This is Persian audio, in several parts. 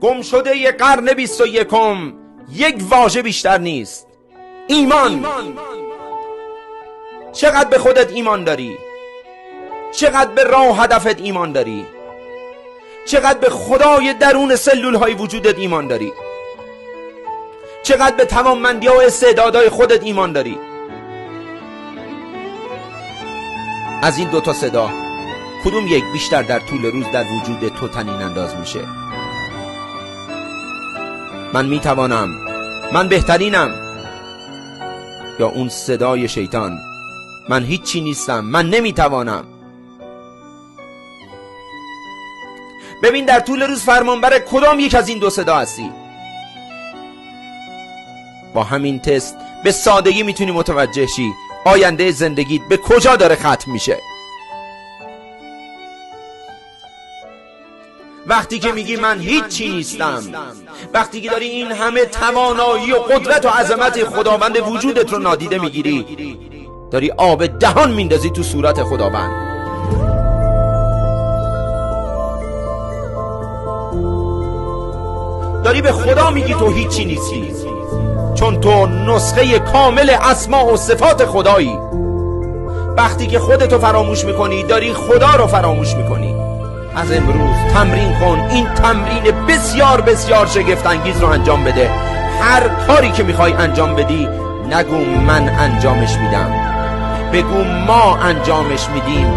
گم شده قرن 21 یک واژه بیشتر نیست: ایمان. چقدر به خودت ایمان داری؟ چقدر به راه و هدفت ایمان داری؟ چقدر به خدای درون سلول های وجودت ایمان داری؟ چقدر به توانمندی ها و استعدادهای خودت ایمان داری؟ از این دوتا صدا کدوم یک بیشتر در طول روز در وجود تو طنین انداز میشه؟ من میتوانم، من بهترینم، یا اون صدای شیطان: من هیچی نیستم، من نمیتوانم؟ ببین در طول روز فرمانبر کدام یک از این دو صدا هستی؟ با همین تست به سادگی میتونی متوجه شی آینده زندگیت به کجا داره ختم میشه. وقتی که میگی من هیچی نیستم، وقتی که داری این همه توانایی و قدرت و عظمت خداوند وجودت رو نادیده میگیری، داری آب دهان میندازی تو صورت خداوند. داری به خدا میگی تو هیچی نیستی، چون تو نسخه کامل اسما و صفات خدایی. وقتی که خودتو فراموش میکنی داری خدا رو فراموش میکنی. از امروز تمرین کن، این تمرین بسیار بسیار شگفت انگیز رو انجام بده. هر کاری که میخوای انجام بدی نگو من انجامش میدم، بگو ما انجامش میدیم.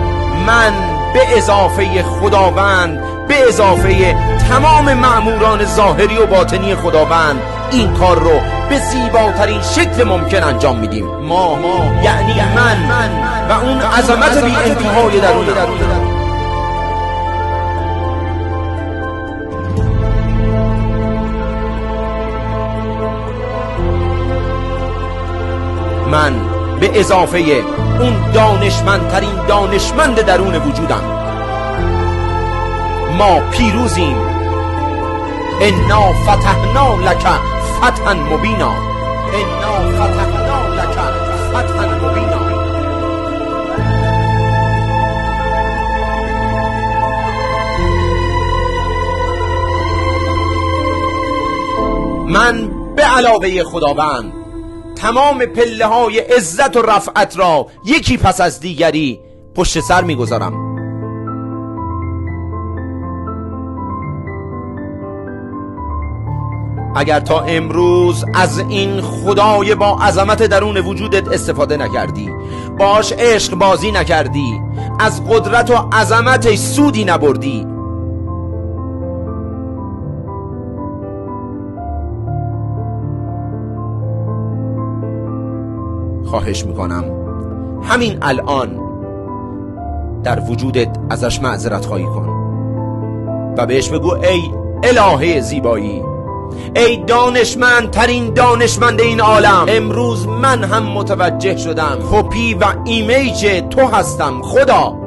من به اضافه خداوند، به اضافه تمام مأموران ظاهری و باطنی خداوند این کار رو به زیباترین شکل ممکن انجام میدیم. ما یعنی من و اون عظمت بی انتهای درونم. من به اضافه اون دانشمندترین دانشمند درون وجودم. ما پیروزیم. انا فتحنا لک فتحا مبینا. انا فتحنا لک فتحا مبینا. من به علاوه خداوند تمام پله های عزت و رفعت را یکی پس از دیگری پشت سر میگذارم. اگر تا امروز از این خدای با عظمت درون وجودت استفاده نکردی، باش عشق بازی نکردی، از قدرت و عظمتش سودی نبردی، خواهش میکنم همین الان در وجودت ازش معذرت خواهی کن و بهش بگو ای الهه زیبایی، ای دانشمندترین دانشمند این عالم، امروز من هم متوجه شدم کپی و ایمیج تو هستم خدا.